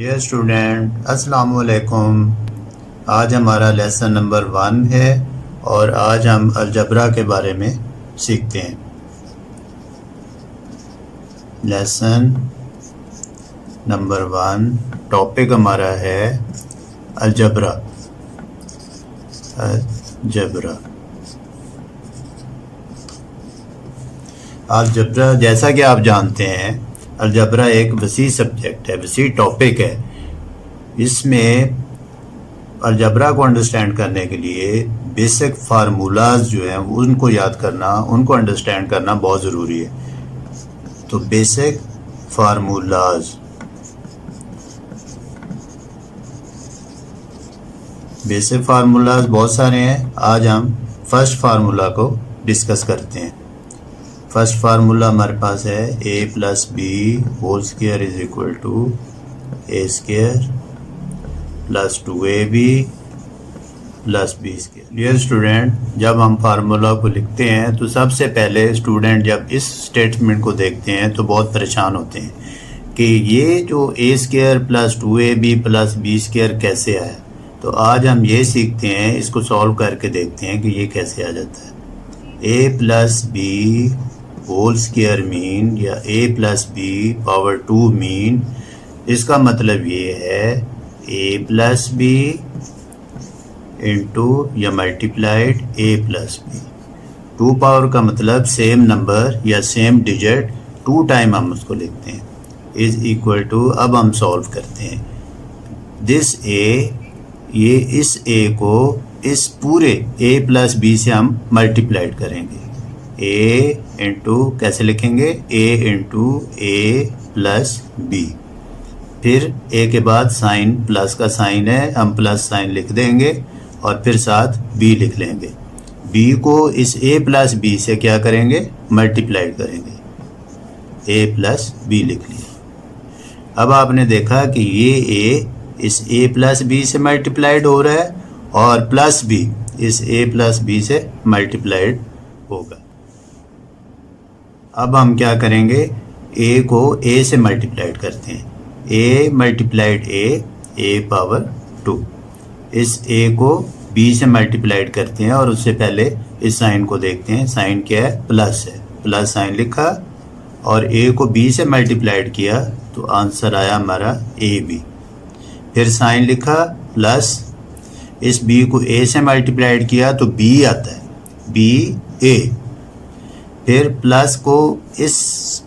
Dear student, अस्सलाम वालेकुम। आज हमारा लेसन नंबर 1 है और आज हम अलजबरा के बारे में सीखते हैं। लेसन नंबर 1 टॉपिक हमारा है अलजबरा। अलजबरा अलजबरा जैसा कि आप जानते हैं, अलजबरा एक वसी सब्जेक्ट है, वसी टॉपिक है। इसमें अलजबरा को अंडरस्टैंड करने के लिए बेसिक फार्मूलाज जो हैं उनको याद करना, उनको अंडरस्टैंड करना बहुत ज़रूरी है। तो बेसिक फार्मूलाज बहुत सारे हैं। आज हम फर्स्ट फार्मूला को डिस्कस करते हैं। फर्स्ट फार्मूला हमारे पास है a plus B whole square is equal to a square plus 2ab plus b square. Dear student, जब हम फार्मूला को लिखते हैं तो सबसे पहले स्टूडेंट जब इस स्टेटमेंट को देखते हैं तो बहुत परेशान होते हैं कि ये जो a square plus 2ab plus b square कैसे आया। तो आज हम ये सीखते हैं, इसको सॉल्व करके देखते हैं कि ये कैसे आ जाता है। a plus B whole square mean या a plus B power 2 mean, इसका मतलब ये है a प्लस बी इंटू या multiplied a plus B. 2 power का मतलब सेम नंबर या सेम डिजिट 2 टाइम हम उसको लिखते हैं, इज इक्वल टू। अब हम सॉल्व करते हैं दिस a, ये इस a को इस पूरे a प्लस बी से हम मल्टीप्लाइड करेंगे। a इंटू कैसे लिखेंगे, a into a plus B. फिर a के बाद साइन प्लस का साइन है, हम प्लस साइन लिख देंगे और फिर साथ b लिख लेंगे। b को इस a प्लस बी से क्या करेंगे, मल्टीप्लाइड करेंगे, a प्लस बी लिख लिया। अब आपने देखा कि ये a इस a प्लस बी से मल्टीप्लाइड हो रहा है और प्लस b इस a प्लस बी से मल्टीप्लाइड होगा। अब हम क्या करेंगे, a को a से मल्टीप्लाइड करते हैं, a मल्टीप्लाइड a पावर 2। इस a को b से मल्टीप्लाइड करते हैं और उससे पहले इस साइन को देखते हैं, साइन क्या है, प्लस है, प्लस साइन लिखा और a को b से मल्टीप्लाइड किया तो आंसर आया हमारा ab। फिर साइन लिखा प्लस, इस b को a से मल्टीप्लाइड किया तो b आता है, b a। फिर प्लस को इस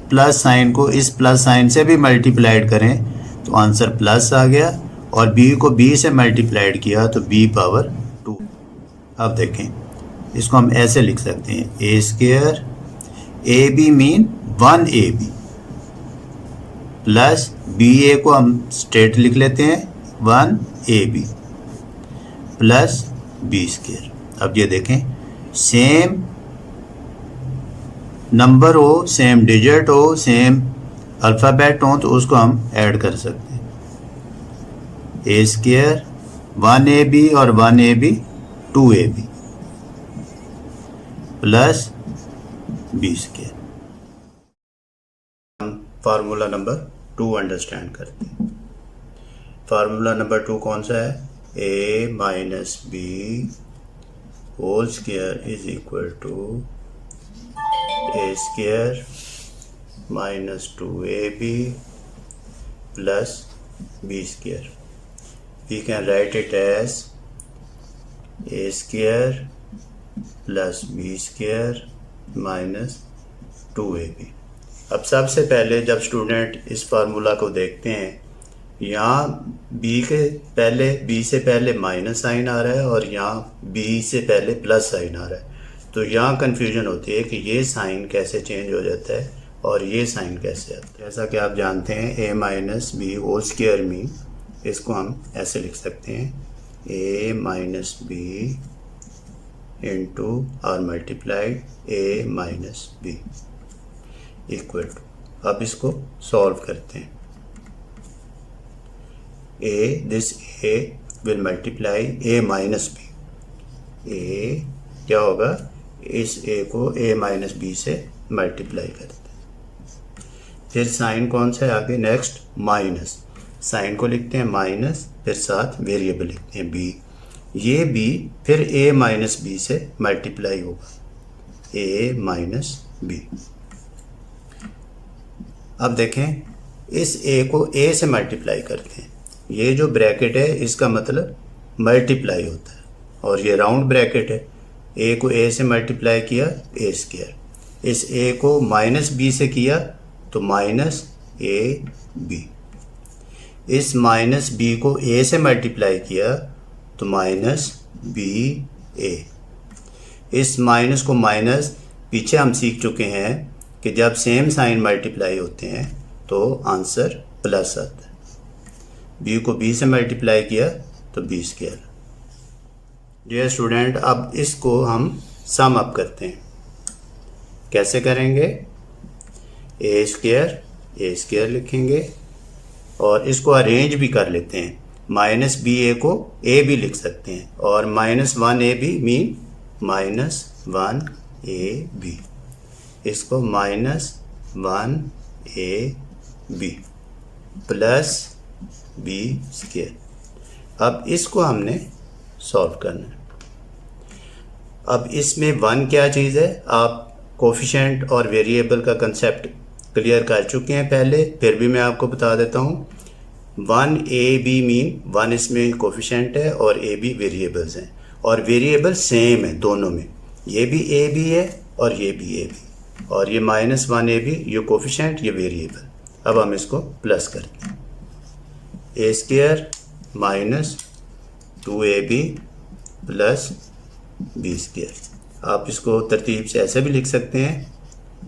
प्लस साइन को इस प्लस साइन से भी मल्टीप्लाइड करें तो आंसर प्लस आ गया और b को b से मल्टीप्लाइड किया तो b पावर 2। अब देखें, इसको हम ऐसे लिख सकते हैं, a square ab mean 1ab plus ba को हम स्ट्रेट लिख लेते हैं 1ab प्लस b स्क्वायर। अब ये देखें, सेम नंबर हो, सेम डिजिट हो, सेम अल्फ़ाबेट हो तो उसको हम ऐड कर सकते हैं। a स्क्वायर 1ab और 1ab 2ab plus b square. हम फार्मूला नंबर 2 अंडरस्टैंड करते हैं। फार्मूला नंबर 2 कौन सा है, a minus b whole square is equal to a square minus 2ab plus b square. We can write it as a square plus b square minus 2ab। अब सबसे पहले जब student इस फार्मूला को देखते हैं, यहाँ b से पहले माइनस साइन आ रहा है और यहाँ b से पहले प्लस साइन आ रहा है, तो यहाँ कन्फ्यूजन होती है कि ये साइन कैसे चेंज हो जाता है और ये साइन कैसे आता है। जैसा कि आप जानते हैं a minus B whole square mean, इसको हम ऐसे लिख सकते हैं, a माइनस बी इंटू और multiplied a minus b equal to. अब इसको सॉल्व करते हैं, this a will multiply a minus b. a क्या होगा, इस a को a माइनस बी से मल्टीप्लाई करते हैं। फिर साइन कौन सा है आगे, नेक्स्ट माइनस। साइन को लिखते हैं माइनस, फिर साथ वेरिएबल लिखते हैं बी। ये बी फिर ए माइनस बी से मल्टीप्लाई होगा, ए माइनस बी। अब देखें, इस ए को ए से मल्टीप्लाई करते हैं। ये जो ब्रैकेट है इसका मतलब मल्टीप्लाई होता है, और ये राउंड ब्रैकेट है। ए को ए से मल्टीप्लाई किया, ए स्क्वायर। इस ए को माइनस बी से किया तो माइनस ए बी। इस माइनस बी को ए से मल्टीप्लाई किया तो माइनस बी ए। इस माइनस को माइनस पीछे हम सीख चुके हैं कि जब सेम साइन मल्टीप्लाई होते हैं तो आंसर प्लस आता है। बी को बी से मल्टीप्लाई किया तो बी स्क्वायर। डियर स्टूडेंट, अब इसको हम सम अप करते हैं। कैसे करेंगे? ए स्क्वायर लिखेंगे और इसको अरेंज भी कर लेते हैं। माइनस बी ए को ए भी लिख सकते हैं, और minus one A B mean minus one A B. इसको minus one A B plus B square. अब इसको हमने सॉल्व करना है। अब इसमें वन क्या चीज़ है? आप कोफिशिएंट और वेरिएबल का कंसेप्ट क्लियर कर चुके हैं पहले, फिर भी मैं आपको बता देता हूँ। One A B mean one इसमें कोफिशिएंट है और ए बी वेरिएबल्स हैं, और वेरिएबल सेम है दोनों में। ये भी ए बी है और ये भी ए बी, और ये माइनस वन ए बी, ये कोफिशिएंट, ये वेरिएबल। अब हम इसको प्लस करते हैं। ए square minus two A B plus B square. आप इसको तरतीब से ऐसे भी लिख सकते हैं,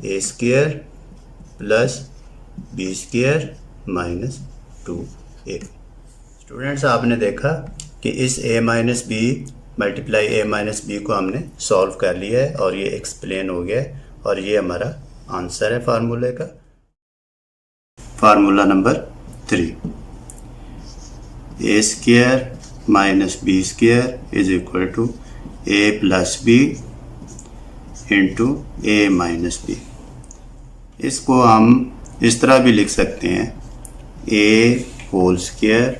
ए square plus B square minus two A. Students, आपने देखा कि इस A minus B multiply A minus B को हमने सॉल्व कर लिया है और ये एक्सप्लेन हो गया है, और ये हमारा आंसर है फार्मूले का। Formula number 3, A square minus B square is equal to A plus B into A minus B. इसको हम इस तरह भी लिख सकते हैं, A whole square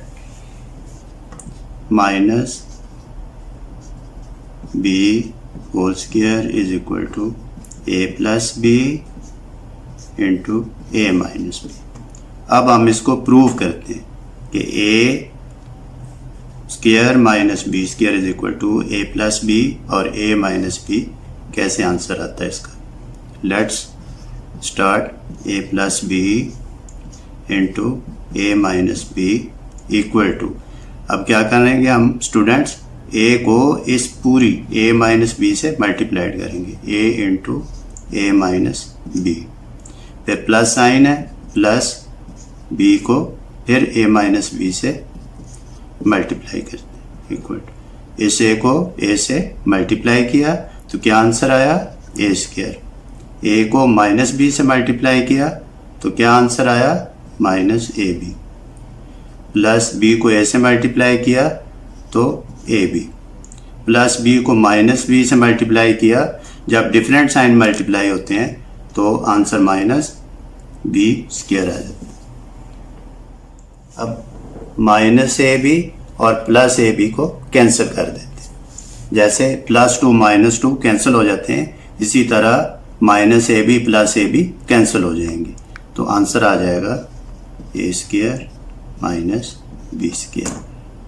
minus B whole square is equal to A plus B into A minus B. अब हम इसको प्रूव करते हैं कि A square minus B square is equal to A plus B और ए माइनस बी। कैसे answer आता है इसका? Let's start. A plus B into A minus b equal to, अब क्या करेंगे हम स्टूडेंट्स? ए को इस पूरी ए माइनस बी से मल्टीप्लाइड करेंगे, ए इंटू ए माइनस बी। फिर प्लस साइन है, प्लस बी को फिर ए माइनस बी से मल्टीप्लाई करते हैं इक्वल टू, इस ए को ए से मल्टीप्लाई किया तो क्या आंसर आया? ए स्क्वायर। ए को माइनस बी से मल्टीप्लाई किया तो क्या आंसर आया? Minus A B. Plus B को ए से मल्टीप्लाई किया तो ए बी, प्लस बी को माइनस बी से मल्टीप्लाई किया। जब डिफरेंट साइन मल्टीप्लाई होते हैं तो आंसर माइनस बी स्क्वायर आ जाता है। अब माइनस ए बी और प्लस ए बी को कैंसिल कर देते हैं। जैसे plus two minus two cancel हो जाते हैं, इसी तरह minus A B plus a b cancel हो जाएंगे, तो आंसर आ जाएगा ए स्क्वायर माइनस बी स्क्वायर।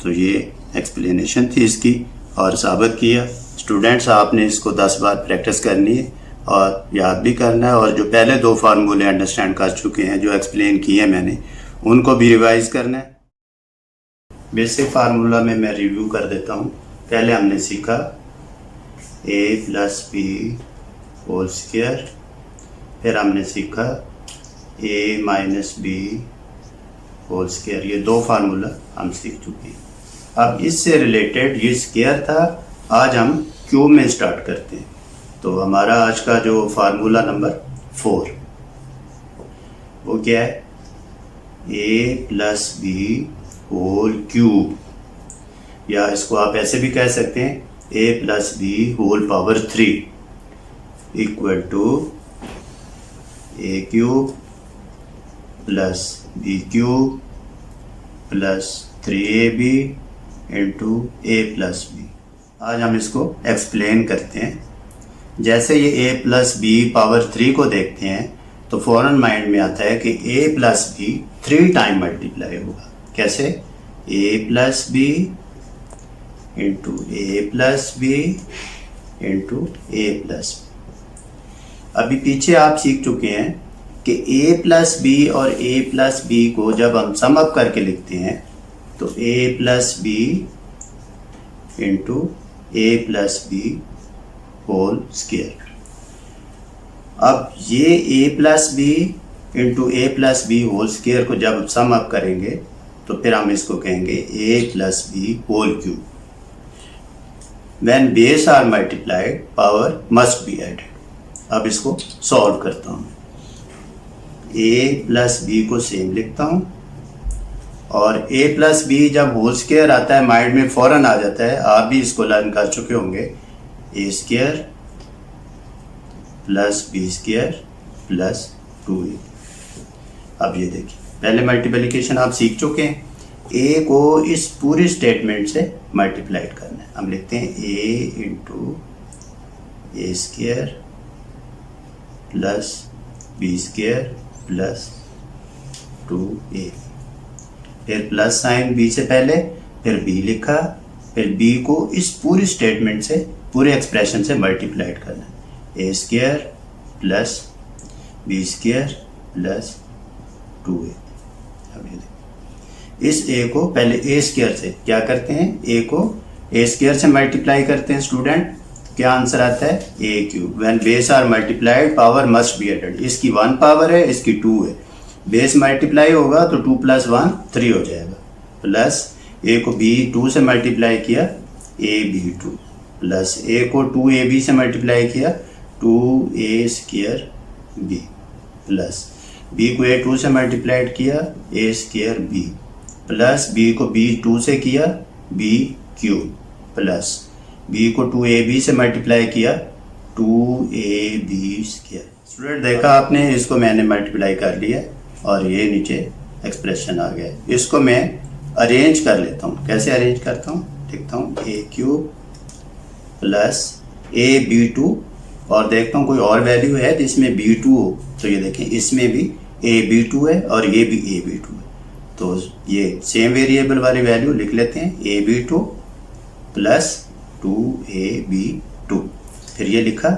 तो ये एक्सप्लेनेशन थी इसकी और साबित किया। स्टूडेंट्स, आपने इसको 10 बार प्रैक्टिस करनी है और याद भी करना है, और जो पहले 2 फार्मूले अंडरस्टैंड कर चुके हैं, जो एक्सप्लेन किए मैंने, उनको भी रिवाइज करना है। बेसिक फार्मूला में मैं रिव्यू कर देता हूँ। पहले हमने सीखा ए प्लस बी होल स्क्वायर, फिर हमने सीखा ए माइनस बी होल स्क्वायर। ये 2 फार्मूला हम सीख चुके हैं। अब इससे रिलेटेड ये स्क्वायर था, आज हम क्यूब में स्टार्ट करते हैं। तो हमारा आज का जो फार्मूला नंबर 4 वो क्या है? ए प्लस बी होल क्यूब, या इसको आप ऐसे भी कह सकते हैं, A plus B whole power 3 equal to A cube plus B cube plus 3ab into A plus B. आज हम इसको एक्सप्लेन करते हैं। जैसे ये a प्लस बी पावर 3 को देखते हैं तो फ़ौरन माइंड में आता है कि a plus b 3 time multiply होगा। कैसे? a plus B into A plus B into A plus b. अभी पीछे आप सीख चुके हैं कि a प्लस बी और a प्लस बी को जब हम सम अप करके लिखते हैं तो a plus B into A plus B whole square. अब ये a plus B into A plus B whole square को जब सम अप करेंगे तो फिर हम इसको कहेंगे a plus B whole cube. When base are multiplied power must be added. अब इसको सॉल्व करता हूँ। a प्लस बी को सेम लिखता हूँ और a प्लस बी जब होल स्क्वायर आता है माइंड में फ़ौरन आ जाता है, आप भी इसको लर्न कर चुके होंगे, a square plus B square plus 2a। अब ये देखिए, पहले मल्टीप्लिकेशन आप सीख चुके हैं। a को इस पूरी स्टेटमेंट से मल्टीप्लाइड करना है। हम लिखते हैं a into A square plus B square plus 2a। फिर प्लस साइन b से पहले, फिर b लिखा, फिर b को इस पूरी स्टेटमेंट से, पूरे एक्सप्रेशन से मल्टीप्लाइड करना है। ए square plus B square plus 2a। अब ये देखिए, इस a को पहले ए स्क्वायर से क्या करते हैं, a को ए स्क्वायर से मल्टीप्लाई करते हैं स्टूडेंट। क्या आंसर आता है? ए cube. When base are multiplied power must be added. इसकी 1 पावर है, इसकी 2 है। बेस मल्टीप्लाई होगा तो 2 प्लस 1 3 हो जाएगा। प्लस a को b2 से मल्टीप्लाई किया, ab2 प्लस a को 2ab से मल्टीप्लाई किया, 2a square b plus b को a2 से मल्टीप्लाइड किया, a square b plus b को b2 से किया, b क्यूब प्लस b को 2ab से मल्टीप्लाई किया, 2ab स्क्वायर। स्टूडेंट देखा आपने, इसको मैंने मल्टीप्लाई कर लिया और ये नीचे एक्सप्रेशन आ गया। इसको मैं अरेंज कर लेता हूँ। कैसे अरेंज करता हूँ? लिखता हूँ a क्यूब प्लस ab2 और देखता हूँ कोई और वैल्यू है जिसमें b2 हो, तो ये देखें इसमें भी ab2 है और ये भी ab2 है, तो ये सेम वेरिएबल वाली वैल्यू लिख लेते हैं, ab2 प्लस 2ab2। फिर ये लिखा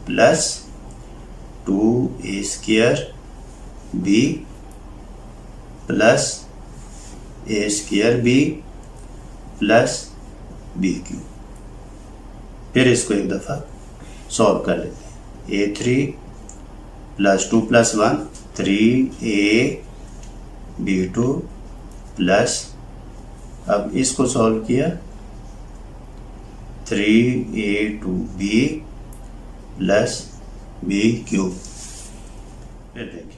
plus 2a square b plus a square b plus b cube. फिर इसको एक दफ़ा सॉल्व कर लेते हैं। a3 plus 2 plus 1 3ab2 plus, अब इसको सॉल्व किया, 3a2b प्लस b क्यूब। फिर देखिए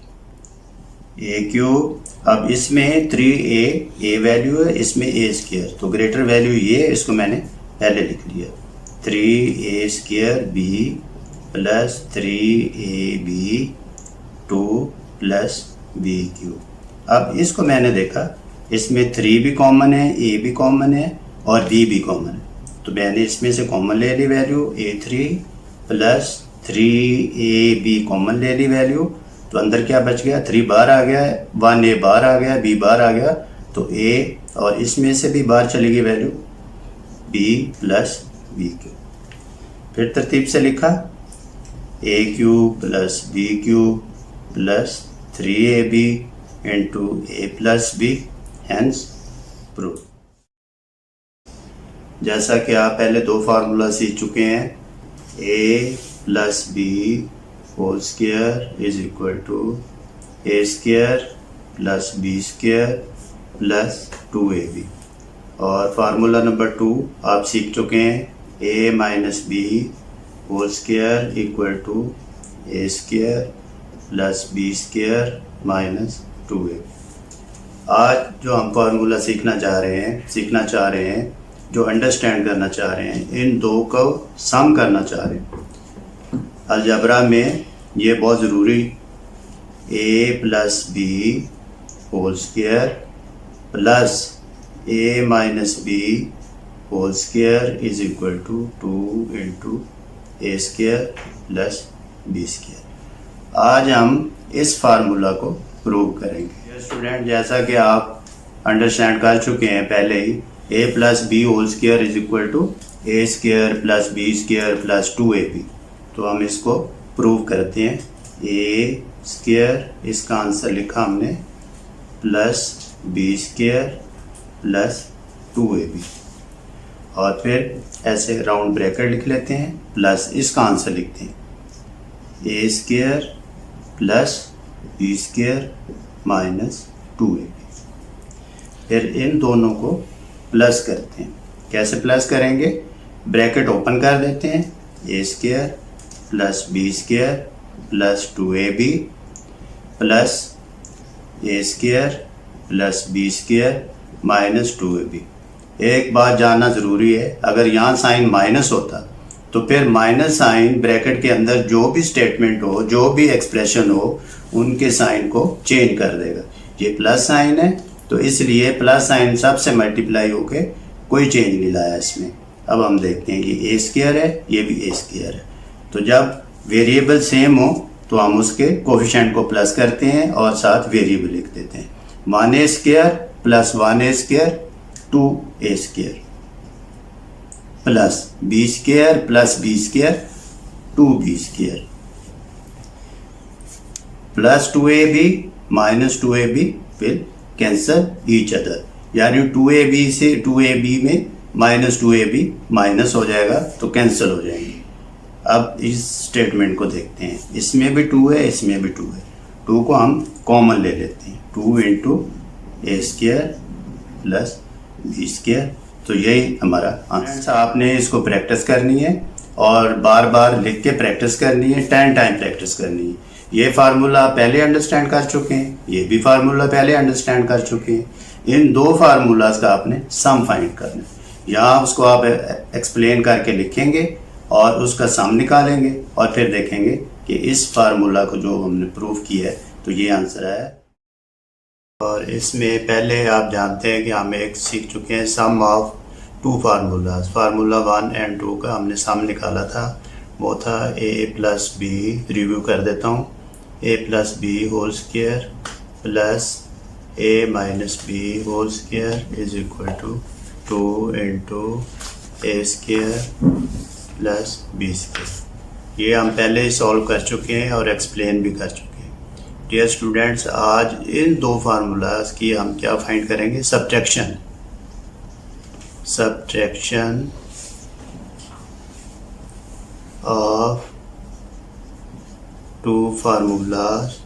a क्यूब, अब इसमें 3a वैल्यू है, इसमें a स्क्वायर, तो ग्रेटर वैल्यू ये, इसको मैंने पहले लिख लिया, 3a square b plus 3ab2 plus b cube. अब इसको मैंने देखा, इसमें 3 भी कॉमन है, a भी कॉमन है और b भी कॉमन है, तो मैंने इसमें से कॉमन ले ली value a3 plus 3ab common ले ली वैल्यू, तो अंदर क्या बच गया, 3 बाहर आ गया, 1a बाहर आ गया, b बाहर आ गया, तो a और इसमें से भी बाहर चली गई value b plus b cube. फिर तरतीब से लिखा a cube plus b cube plus 3ab into a plus b, hence proof. जैसा कि आप पहले 2 फार्मूला सीख चुके हैं, a plus b whole square is equal to a square plus b square plus 2ab, और फार्मूला नंबर 2 आप सीख चुके हैं, a minus b whole square equal to a square plus b square minus 2ab। आज जो हम formula सीखना चाह रहे हैं, जो अंडरस्टैंड करना चाह रहे हैं, इन दो को सम करना चाह रहे हैं। अलजबरा में ये बहुत ज़रूरी, a plus B whole square plus a minus B whole square is equal to 2 into A square plus B square. आज हम इस फार्मूला को प्रूव करेंगे। स्टूडेंट, जैसा कि आप अंडरस्टैंड कर चुके हैं पहले ही, A plus B whole square is equal to A square plus B square plus 2ab। तो हम इसको प्रूव करते हैं। ए स्क्वायर, इसका आंसर लिखा हमने, plus B square plus 2ab, और फिर ऐसे राउंड ब्रैकेट लिख लेते हैं, प्लस इसका आंसर लिखते हैं ए square plus B square minus 2ab। फिर इन दोनों को प्लस करते हैं। कैसे प्लस करेंगे? ब्रैकेट ओपन कर देते हैं, ए square plus B square plus 2ab plus ए square plus B square minus 2ab। एक बात जानना ज़रूरी है, अगर यहाँ साइन माइनस होता तो फिर माइनस साइन ब्रैकेट के अंदर जो भी स्टेटमेंट हो, जो भी एक्सप्रेशन हो, उनके साइन को चेंज कर देगा। ये प्लस साइन है तो इसलिए प्लस साइन सबसे मल्टीप्लाई होके कोई चेंज नहीं लाया इसमें। अब हम देखते हैं कि ए स्क्वायर है, ये भी ए स्क्वायर है। तो जब वेरिएबल सेम हो तो हम उसके कोफिशिएंट को प्लस करते हैं और साथ वेरिएबल लिख देते हैं। 1a square plus 1a square 2a square plus B square plus B square 2b square plus 2ab minus 2ab फिर कैंसल ईच अदर, यानी 2ab से 2ab में माइनस 2ab माइनस हो जाएगा तो कैंसिल हो जाएंगे। अब इस स्टेटमेंट को देखते हैं, इसमें भी 2 है, इसमें भी 2 है। 2 को हम कॉमन ले लेते हैं, 2 इंटू ए स्क्वायर प्लस बी स्क्वायर। तो यही हमारा आंसर। आपने इसको प्रैक्टिस करनी है और बार बार लिख के प्रैक्टिस करनी है, 10 टाइम प्रैक्टिस करनी है। ये फार्मूला पहले अंडरस्टैंड कर चुके हैं, ये भी फार्मूला पहले अंडरस्टैंड कर चुके हैं। इन दो फार्मूलाज का आपने सम फाइंड करना है। यहाँ उसको आप एक्सप्लेन करके लिखेंगे और उसका सम निकालेंगे और फिर देखेंगे कि इस फार्मूला को जो हमने प्रूव किया है तो ये आंसर है। और इसमें पहले आप जानते हैं कि हम एक सीख चुके हैं सम ऑफ 2 फार्मूलाज। फार्मूला 1 एंड 2 का हमने सम निकाला था, वो था a प्लस बी। रिव्यू कर देता हूँ, a plus B whole square plus a minus B whole square is equal to 2 into A square plus B square. ये हम पहले ही सॉल्व कर चुके हैं और एक्सप्लेन भी कर चुके हैं। डियर स्टूडेंट्स, आज इन 2 फार्मूलाज की हम क्या फाइंड करेंगे? Subtraction of 2 formulas।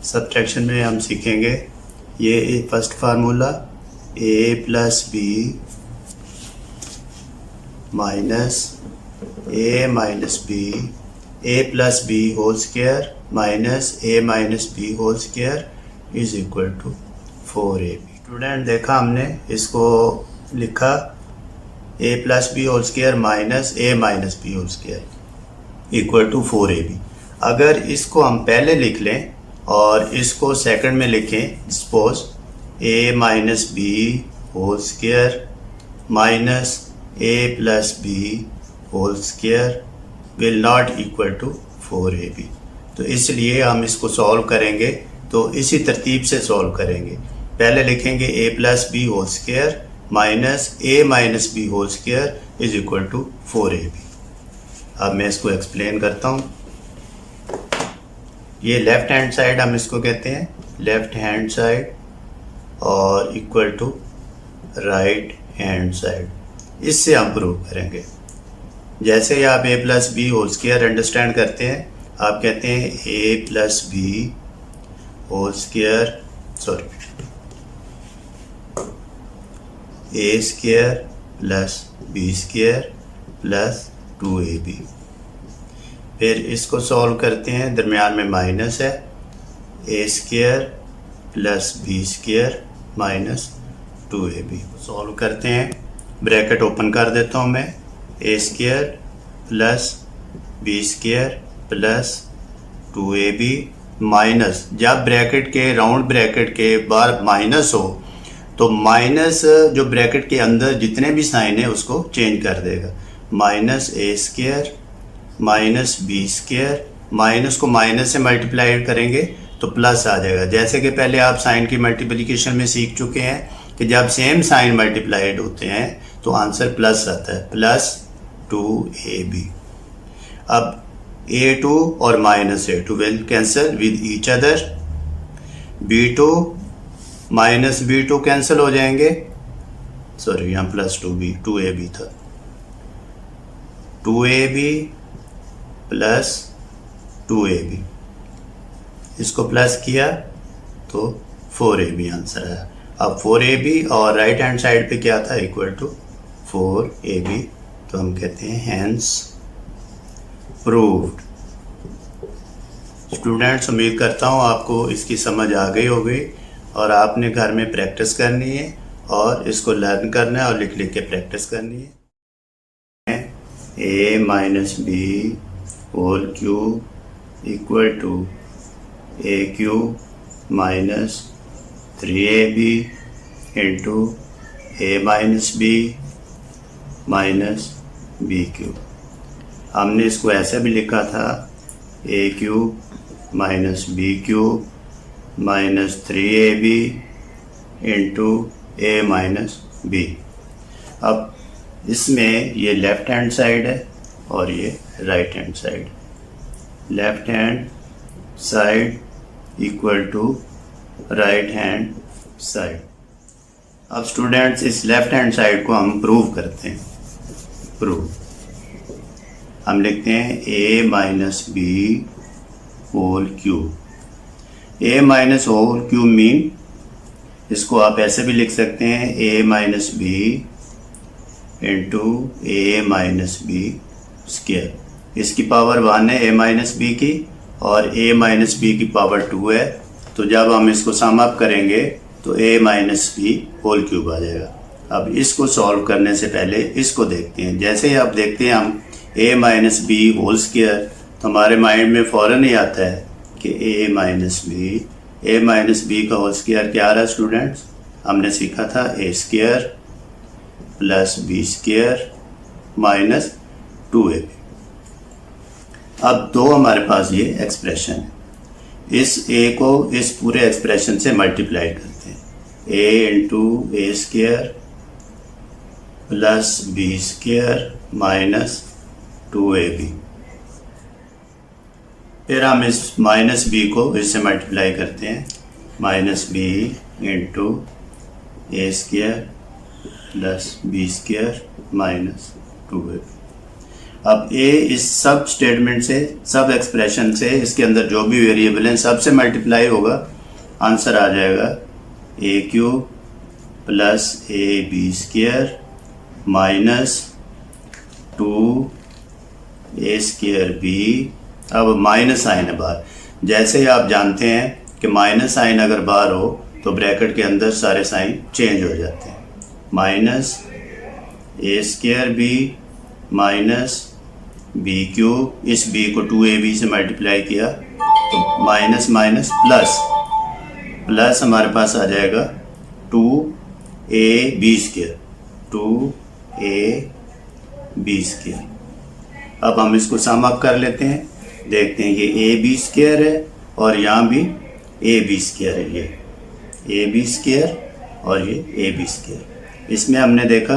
सब्ट्रैक्शन में हम सीखेंगे ये first formula a plus b minus a minus b, a plus B whole square minus a minus B whole square is equal to 4ab। Student देखा हमने, इसको लिखा a plus B whole square minus a minus B whole square equal to 4ab। अगर इसको हम पहले लिख लें और इसको सेकंड में लिखें, suppose a minus B whole square minus a plus B whole square will not equal to 4ab। तो इसलिए हम इसको सॉल्व करेंगे तो इसी तरतीब से सॉल्व करेंगे। पहले लिखेंगे a plus B whole square minus a minus B whole square is equal to 4ab। अब मैं इसको एक्सप्लेन करता हूँ। ये लेफ्ट हैंड साइड हम इसको कहते हैं, लेफ्ट हैंड साइड, और equal to right hand side. इससे हम प्रूव करेंगे। जैसे ही आप a plus B whole square understand करते हैं, आप कहते हैं a plus B whole square, sorry, a square plus B square plus 2ab। फिर इसको सॉल्व करते हैं, दरमियान में माइनस है, ए square plus B square minus 2ab। Solve करते हैं, ब्रैकेट ओपन कर देता हूँ मैं, A square plus B square plus 2ab minus, जब ब्रैकेट के राउंड ब्रैकेट के बाहर माइनस हो तो माइनस जो ब्रैकेट के अंदर जितने भी साइन है उसको चेंज कर देगा। माइनस ए square minus B square, minus को माइनस से मल्टीप्लाई करेंगे तो प्लस आ जाएगा। जैसे कि पहले आप साइन की मल्टीप्लिकेशन में सीख चुके हैं कि जब सेम साइन मल्टीप्लाइड होते हैं तो आंसर प्लस आता है, प्लस 2ab। अब a2 और minus a2 will cancel with each other, b2 minus b2 cancel हो जाएंगे, सॉरी यहाँ प्लस 2ab था, 2ab प्लस 2ab, इसको प्लस किया तो 4ab आंसर आया। अब 4ab और राइट हैंड साइड पे क्या था, इक्वल टू 4ab, तो हम कहते हैं हैंस प्रूव्ड। स्टूडेंट्स, उम्मीद करता हूँ आपको इसकी समझ आ गई होगी और आपने घर में प्रैक्टिस करनी है और इसको लर्न करना है और लिख लिख के प्रैक्टिस करनी है। a minus B whole cube equal to a cube minus 3ab into a minus b minus B cube. हमने इसको ऐसे भी लिखा था a cube minus B cube minus 3ab into a minus B. अब इसमें ये लेफ़्ट हैंड साइड है और ये right hand side, left hand side equal to right hand side. अब स्टूडेंट्स, इस लेफ़्ट हैंड साइड को हम प्रूव करते हैं। प्रूव हम लिखते हैं a minus B whole cube. a minus whole cube mean, इसको आप ऐसे भी लिख सकते हैं a minus B into a minus B square. इसकी पावर 1 है a माइनस बी की और a माइनस बी की पावर 2 है, तो जब हम इसको सम अप करेंगे तो a minus B whole cube आ जाएगा। अब इसको सॉल्व करने से पहले इसको देखते हैं। जैसे ही आप देखते हैं हम a minus B whole square, तो हमारे माइंड में फ़ौरन ही आता है कि a माइनस बी का होल स्क्वायर क्या आ रहा है स्टूडेंट्स, हमने सीखा था a square plus B square minus 2ab। अब दो हमारे पास ये एक्सप्रेशन है, इस a को इस पूरे एक्सप्रेशन से मल्टीप्लाई करते हैं, a into A square plus B square minus 2ab। फिर हम इस माइनस बी को इससे मल्टीप्लाई करते हैं, माइनस बी इंटू ए square plus B square minus 2ab। अब a इस सब स्टेटमेंट से, सब एक्सप्रेशन से, इसके अंदर जो भी वेरिएबल हैं सब से मल्टीप्लाई होगा, आंसर आ जाएगा a cube plus a b square minus 2a square b. अब माइनस साइन है बाहर, जैसे ही आप जानते हैं कि माइनस साइन अगर बाहर हो तो ब्रैकेट के अंदर सारे साइन चेंज हो जाते हैं, माइनस ए square B minus B cube, इस बी को 2ab से मल्टीप्लाई किया तो माइनस माइनस प्लस, प्लस हमारे पास आ जाएगा 2ab स्क्वायर, 2ab स्क्वायर। अब हम इसको सम अप कर लेते हैं, देखते हैं ये ab स्क्वायर है और यहाँ भी ab स्क्वायर है, ये ab स्क्वायर और ये ab स्क्वायर। इसमें हमने देखा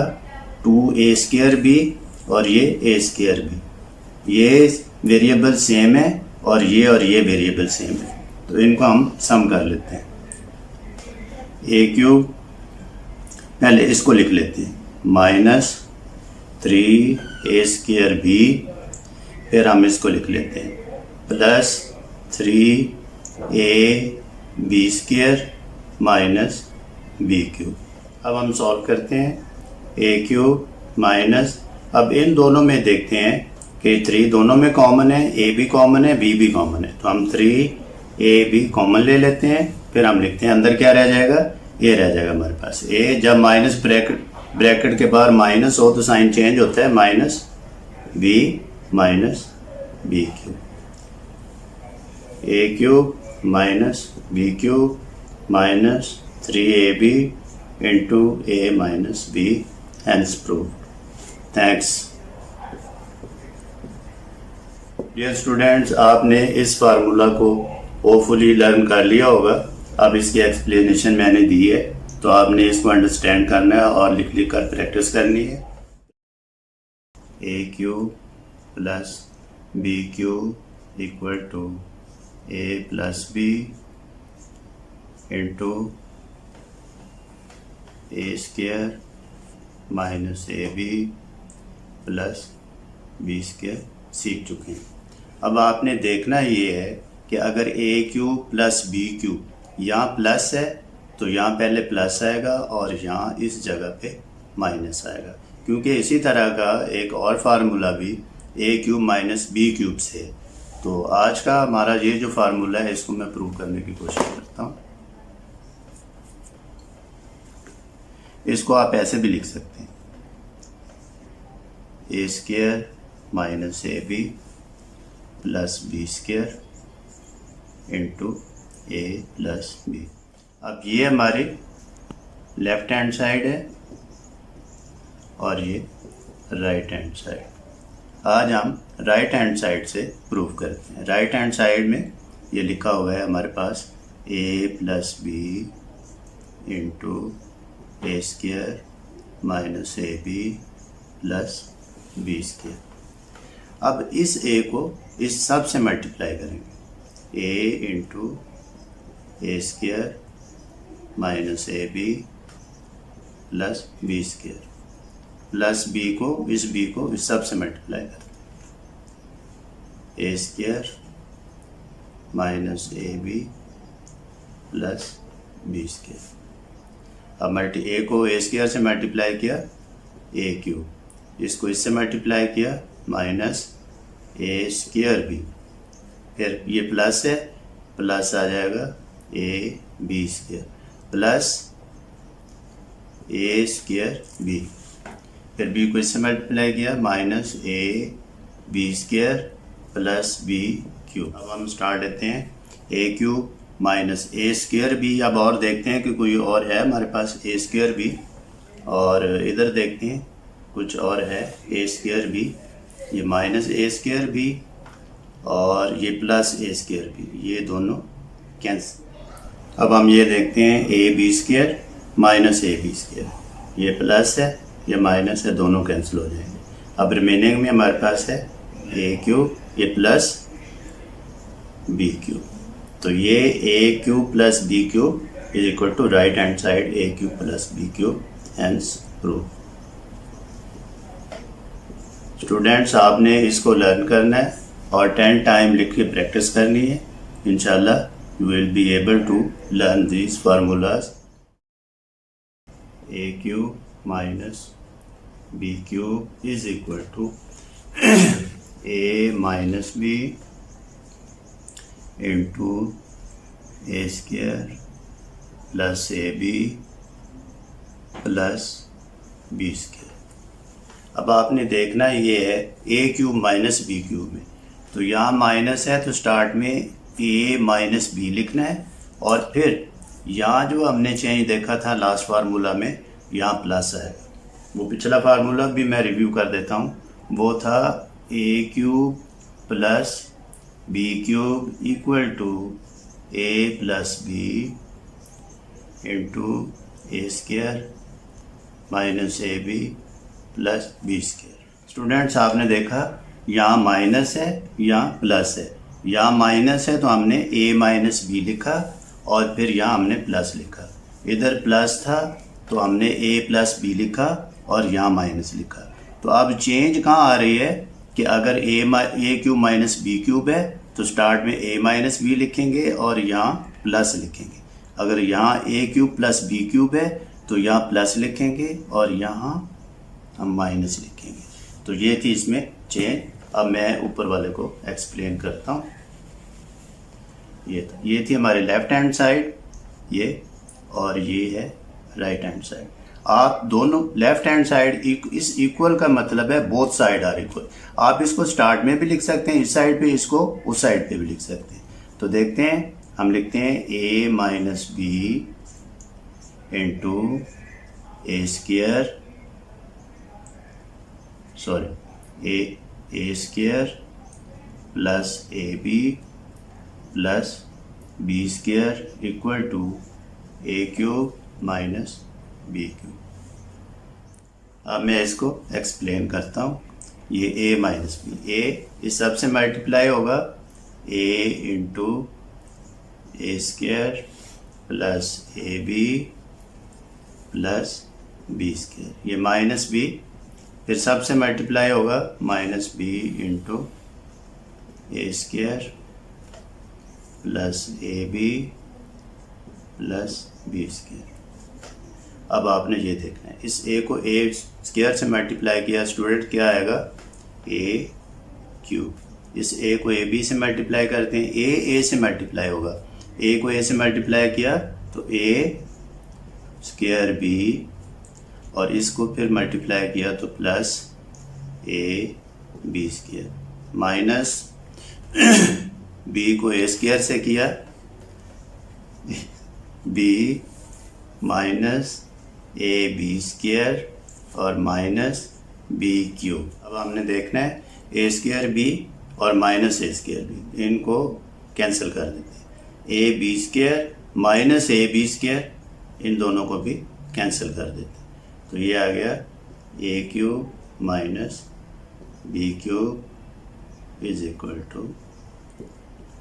2a स्क्वायर भी और ये a स्क्वायर भी, ये वेरिएबल सेम है और ये वेरिएबल सेम है, तो इनको हम सम कर लेते हैं। a क्यूब, पहले इसको लिख लेते हैं, माइनस 3a स्क्वायर बी, फिर हम इसको लिख लेते हैं plus 3ab square minus B cube. अब हम सॉल्व करते हैं, a क्यूब माइनस, अब इन दोनों में देखते हैं कि 3 दोनों में कॉमन है, a भी कॉमन है, b भी कॉमन है, तो हम 3ab कॉमन ले लेते हैं, फिर हम लिखते हैं अंदर क्या रह जाएगा, a रह जाएगा हमारे पास। a जब माइनस ब्रैकेट के बाहर माइनस हो तो साइन चेंज होता है, minus b cube, a cube minus B cube minus 3ab into a minus b hence prove. Thanks. Dear students, आपने इस फार्मूला को होपफुली लर्न कर लिया होगा। अब इसकी एक्सप्लेनेशन मैंने दी है, तो आपने इसको अंडरस्टैंड करना है और लिख लिख कर प्रैक्टिस करनी है। ए cube plus B cube equal to A plus B into A square minus A B plus B square सीख चुके हैं। अब आपने देखना ये है कि अगर ए क्यूब प्लस बी क्यूब यहाँ प्लस है तो यहाँ पहले प्लस आएगा और यहाँ इस जगह पे माइनस आएगा, क्योंकि इसी तरह का एक और फार्मूला भी ए क्यूब माइनस बी क्यूब से है। तो आज का हमारा ये जो फार्मूला है इसको मैं प्रूव करने की कोशिश करता हूँ। इसको आप ऐसे भी लिख सकते हैं, ए square minus A B plus B square into A plus B. अब ये हमारी लेफ्ट हैंड साइड है और ये राइट हैंड साइड। आज हम राइट हैंड साइड से प्रूव करते हैं। राइट हैंड साइड में ये लिखा हुआ है हमारे पास A plus B into A square minus A B plus B square. अब इस ए को इस सब से मल्टीप्लाई करेंगे, ए into A square minus A B plus B square plus B को इस सब से मल्टीप्लाई करते हैं, ए square minus A B plus B square. अब ए को ए स्क्वायर से मल्टीप्लाई किया ए क्यूब, इसको इससे मल्टीप्लाई किया माइनस ए स्क्वायर बी, फिर ये प्लस है, प्लस आ जाएगा a b square plus A square b, फिर बी को इससे मल्टीप्लाई किया माइनस ए b square plus B cube. अब हम स्टार्ट लेते हैं, a cube minus A square b. अब और देखते हैं कि कोई और है हमारे पास ए स्क्वायर बी, और इधर देखते हैं कुछ और है ए स्क्वायर बी, ये माइनस ए स्क्वायर बी और ये प्लस ए स्क्वायर बी, ये दोनों कैंसिल। अब हम ये देखते हैं a b square minus A b square, ये प्लस है ये माइनस है, दोनों कैंसिल हो जाएंगे। अब रिमेनिंग में हमारे पास है ए क्यूब ये प्लस बी क्यूब, तो ये a cube plus B cube is equal to right hand side a cube plus B cube, hence proved. Students, आपने इसको लर्न करना है और 10 टाइम लिख के प्रैक्टिस करनी है। इंशाल्लाह you will be able to learn these formulas. A cube minus B cube is equal to A minus B into A square plus AB plus B square। अब आपने देखना ये है A cube minus B cube में, तो यहाँ minus है तो स्टार्ट में ए माइनस बी लिखना है, और फिर यहाँ जो हमने चेंज देखा था लास्ट फार्मूला में यहाँ प्लस आएगा। वो पिछला फार्मूला भी मैं रिव्यू कर देता हूँ, वो था a cube plus B cube equal to A plus B into A square minus A B plus B square. Students, आपने देखा यहाँ माइनस है यहाँ प्लस है, यहाँ माइनस है तो हमने a माइनस बी लिखा और फिर यहाँ हमने प्लस लिखा। इधर प्लस था तो हमने a प्लस बी लिखा और यहाँ माइनस लिखा। तो अब चेंज कहाँ आ रही है कि अगर a cube minus B cube है तो स्टार्ट में a माइनस बी लिखेंगे और यहाँ प्लस लिखेंगे। अगर यहाँ a cube plus B cube है तो यहाँ प्लस लिखेंगे और यहाँ हम माइनस लिखेंगे। तो ये थी इसमें चेंज। अब मैं ऊपर वाले को एक्सप्लेन करता हूँ। ये थी हमारी लेफ्ट हैंड साइड ये, और ये है राइट हैंड साइड। आप दोनों लेफ्ट हैंड साइड इस इक्वल का मतलब है बोथ साइड आर इक्वल। आप इसको स्टार्ट में भी लिख सकते हैं इस साइड पे, इसको उस साइड पे भी लिख सकते हैं। तो देखते हैं हम लिखते हैं a minus B into A square, sorry a square plus a B plus B square equal to A cube minus B cube. अब मैं इसको एक्सप्लेन करता हूँ। ये ए माइनस बी, ए इस सब से मल्टीप्लाई होगा, a into A square plus a B plus B square, ये माइनस बी फिर सब से मल्टीप्लाई होगा, minus B into A square plus a B plus B square. अब आपने ये देखना है, इस ए को ए स्क्वायर से मल्टीप्लाई किया स्टूडेंट, क्या आएगा ए क्यूब। इस ए को ए बी से मल्टीप्लाई करते हैं, ए से मल्टीप्लाई होगा, ए को ए से मल्टीप्लाई किया तो ए स्क्वायर बी, और इसको फिर मल्टीप्लाई किया तो plus a b square, minus B को ए स्क्वायर से किया, बी माइनस ए बी स्क्वायर और माइनस बी क्यूब। अब हमने देखना है ए स्क्वायर बी और माइनस ए स्क्वायर बी, इनको कैंसिल कर देते हैं। A b square minus A b square, इन दोनों को भी कैंसिल कर देते हैं। तो ये आ गया a cube minus B cube is equal to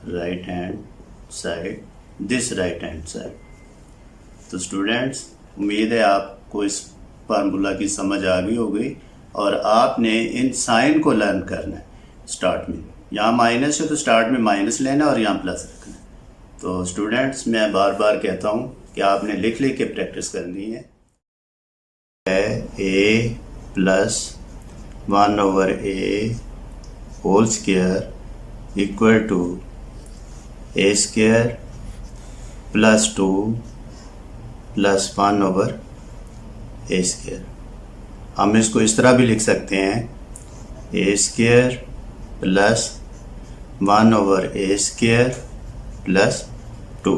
right hand side, this right hand side. तो स्टूडेंट्स, उम्मीद है आपको इस फार्मूला की समझ आ गई होगी, और आपने इन साइन को लर्न करना है। स्टार्ट में यहाँ माइनस है तो स्टार्ट में माइनस लेना और यहाँ प्लस रखना है। तो स्टूडेंट्स, मैं बार बार कहता हूँ कि आपने लिख के प्रैक्टिस करनी है। ए plus 1/a whole square equal to A square plus 2 plus 1/a square. हम इसको इस तरह भी लिख सकते हैं, ए square plus 1/a square plus 2।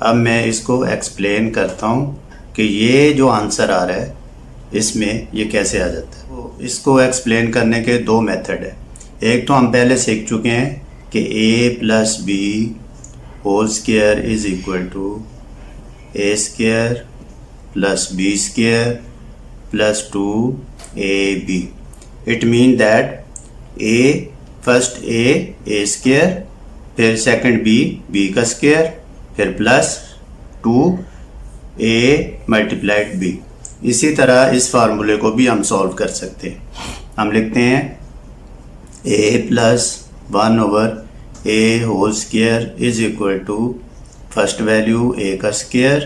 अब मैं इसको एक्सप्लेन करता हूँ कि ये जो आंसर आ रहा है इसमें ये कैसे आ जाता है। तो इसको एक्सप्लेन करने के दो मेथड है। एक तो हम पहले सीख चुके हैं कि a plus B whole square is equal to A square plus B square plus 2ab। It mean that a first a square, फिर सेकंड b का स्क्वायर, फिर प्लस 2a मल्टीप्लाइड b। इसी तरह इस फार्मूले को भी हम सॉल्व कर सकते हैं। हम लिखते हैं a plus 1/a whole square is equal to first value a का square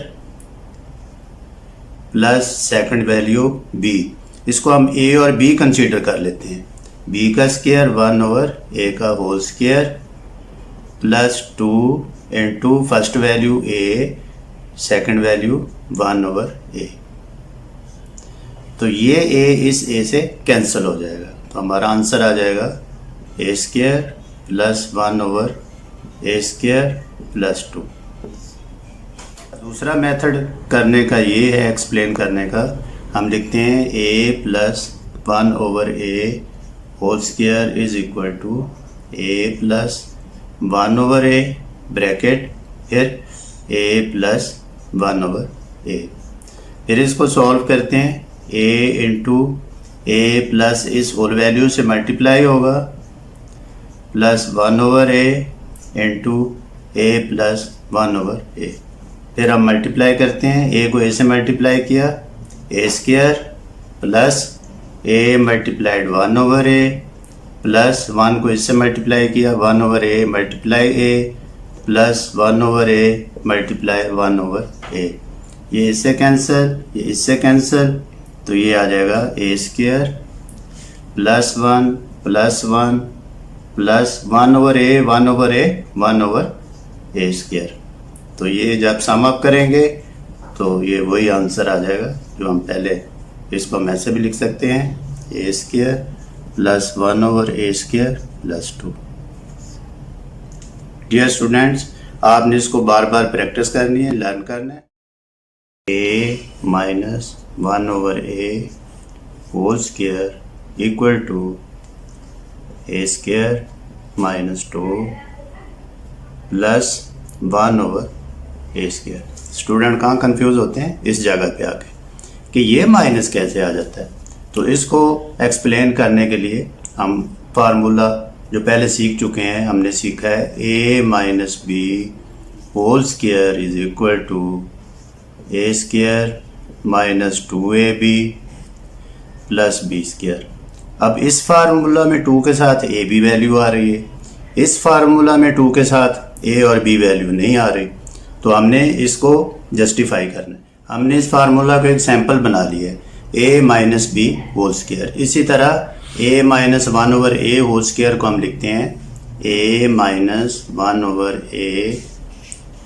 plus second value b। इसको हम a और b कंसीडर कर लेते हैं। b का स्क्वायर 1/a का whole square plus 2 into first value a, second value 1/a। तो ये a इस a से कैंसिल हो जाएगा, तो हमारा आंसर आ जाएगा a square plus 1/a square plus 2। दूसरा मेथड करने का ये है, एक्सप्लेन करने का, हम लिखते हैं a plus 1/a whole square is equal to a plus 1/a bracket, फिर a प्लस 1/a। फिर इसको सॉल्व करते हैं, a इंटू a प्लस इस होल वैल्यू से मल्टीप्लाई होगा plus 1/a into a plus 1/a। फिर हम मल्टीप्लाई करते हैं, a को a से मल्टीप्लाई किया a square plus a multiplied 1/a plus 1 को इससे मल्टीप्लाई किया 1/a multiply a plus 1/a multiply 1/a। ये इससे कैंसिल, ये इससे कैंसिल, तो ये आ जाएगा a square plus 1 plus 1 plus 1/a square. तो ये जब सम अप करेंगे तो ये वही आंसर आ जाएगा जो हम पहले, इसको हम ऐसे भी लिख सकते हैं, a square plus 1/a square plus 2। डियर स्टूडेंट्स, आपने इसको बार बार प्रैक्टिस करनी है, लर्न करना है। A minus 1/a whole square equal to A square minus 2 plus 1/a square. Student कहाँ कंफ्यूज होते हैं? इस जगह पे आके कि ये माइनस कैसे आ जाता है। तो इसको एक्सप्लेन करने के लिए हम फार्मूला जो पहले सीख चुके हैं, हमने सीखा है a minus B whole square is equal to A square minus 2ab plus B square. अब इस फार्मूला में 2 के साथ a भी वैल्यू आ रही है, इस फार्मूला में 2 के साथ a और b वैल्यू नहीं आ रही, तो हमने इसको जस्टिफाई करना है। हमने इस फार्मूला को एक सैंपल बना लिया है a minus B whole square. इसी तरह a minus 1/a whole square को हम लिखते हैं a minus 1/a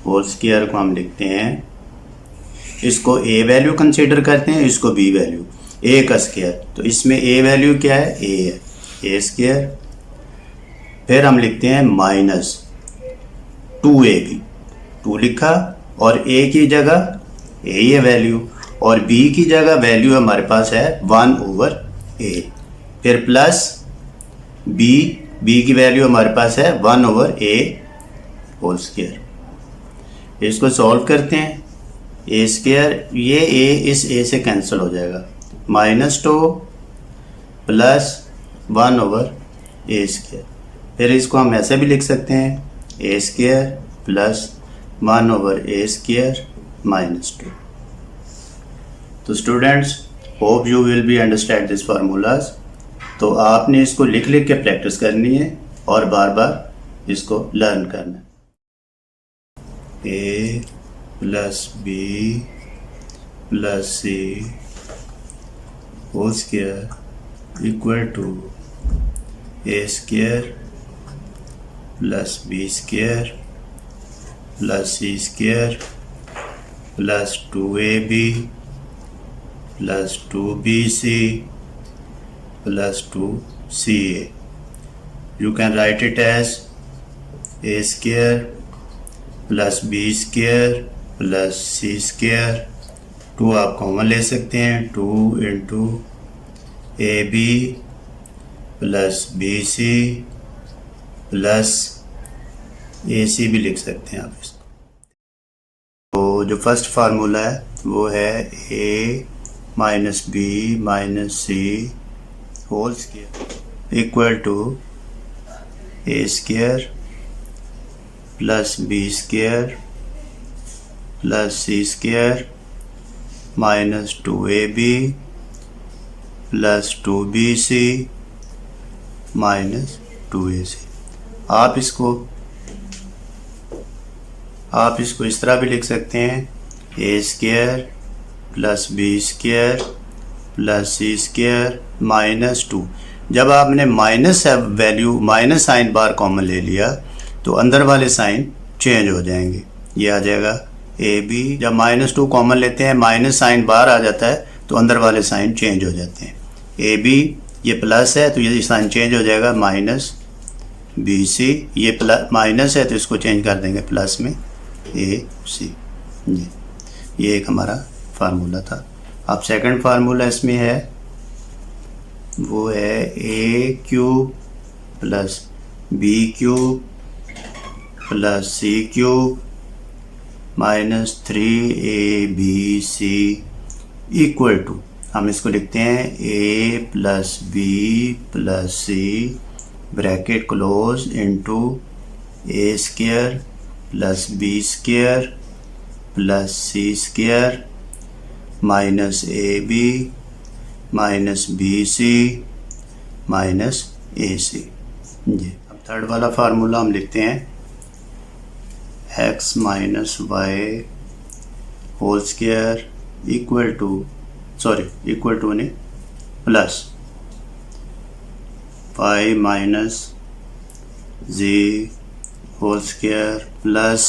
whole square को हम लिखते हैं, इसको a वैल्यू कंसीडर करते हैं, इसको b वैल्यू, a का स्क्वायर। तो इसमें a वैल्यू क्या है? a है, a स्क्वायर। फिर हम लिखते हैं माइनस 2ab, 2 लिखा और a की जगह a है वैल्यू और b की जगह वैल्यू हमारे पास है 1/a। फिर प्लस b की वैल्यू हमारे पास है 1/a होल स्क्वायर। इसको सॉल्व करते हैं, a स्क्वायर, ये a इस a से कैंसिल हो जाएगा, -2 प्लस 1/a स्क्वायर। फिर इसको हम ऐसे भी लिख सकते हैं a square plus 1/a square -2। तो students, hope you will be understand this formulas. तो आपने इसको लिख लिख के प्रैक्टिस करनी है और बार बार इसको लर्न करना है। a plus b plus c whole square equal to a square plus b square plus c square plus 2ab plus 2bc plus 2ca। You can write it as a square plus b square plus c square. 2 आप common ले सकते हैं, 2 इंटू ab plus bc plus ac भी लिख सकते हैं आप इसको। तो जो फर्स्ट फार्मूला है वो है a minus b minus c whole square equal to a square plus b square plus c square minus 2ab plus 2bc minus 2ac। आप इसको इस तरह भी लिख सकते हैं a square plus b square plus c square minus 2। जब आपने minus value minus sine bar common ले लिया तो अंदर वाले साइन चेंज हो जाएंगे, ये आ जाएगा ab। जब -2 कॉमन लेते हैं, माइनस साइन बाहर आ जाता है तो अंदर वाले साइन चेंज हो जाते हैं। ab ये प्लस है तो ये साइन चेंज हो जाएगा माइनस bc, ये प्लस माइनस है तो इसको चेंज कर देंगे प्लस में ac। ये एक हमारा फार्मूला था। अब सेकंड फार्मूला इसमें है वो है a cube plus b cube plus c cube minus 3abc equal to, हम इसको लिखते हैं a plus b plus c bracket close into a square plus b square plus c square minus ab minus bc minus ac। जी, अब third वाला formula हम लिखते हैं x minus y whole square equal to नहीं plus y minus z whole square plus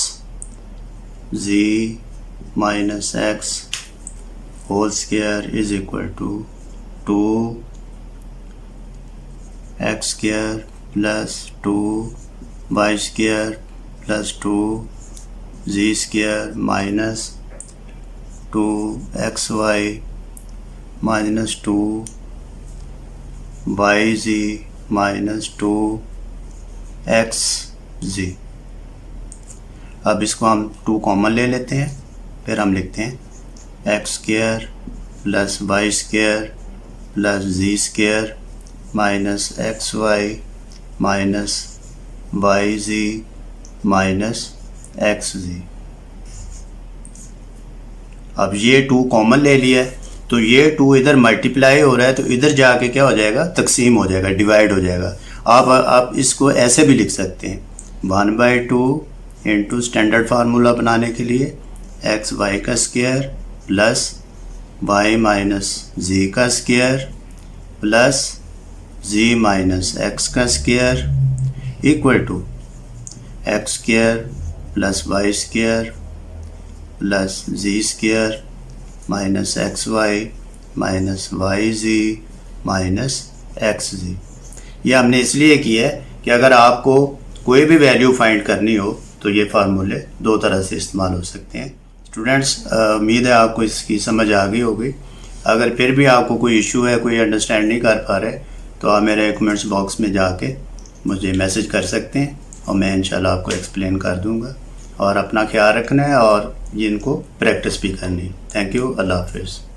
z minus x whole square is equal to 2x square plus 2y square plus 2 z square minus 2xy minus 2yz minus 2xz। अब इसको हम 2 common ले लेते हैं, फिर हम लिखते हैं x square plus y square plus z square minus x y minus y z minus x z. अब ये 2 कॉमन ले लिया है, तो ये 2 इधर मल्टीप्लाई हो रहा है, तो इधर जाके क्या हो जाएगा, तकसीम हो जाएगा, डिवाइड हो जाएगा। आप इसको ऐसे भी लिख सकते हैं 1/2 इंटू स्टैंडर्ड फार्मूला बनाने के लिए एक्स वाई का square plus y minus z का square plus z minus x का square equal to x square plus y square plus z square minus x y minus y z minus x z. ये हमने इसलिए किया है कि अगर आपको कोई भी वैल्यू फाइंड करनी हो तो ये फार्मूले 2 तरह से इस्तेमाल हो सकते हैं। स्टूडेंट्स, उम्मीद है आपको इसकी समझ आ गई होगी। अगर फिर भी आपको कोई इशू है, कोई अंडरस्टैंड नहीं कर पा रहे, तो आप मेरे कमेंट्स बॉक्स में जाके मुझे मैसेज कर सकते हैं और मैं इंशाल्लाह आपको एक्सप्लेन कर दूंगा। और अपना ख्याल रखना है और इनको प्रैक्टिस भी करनी है। Thank you. अल्लाह हाफिज़।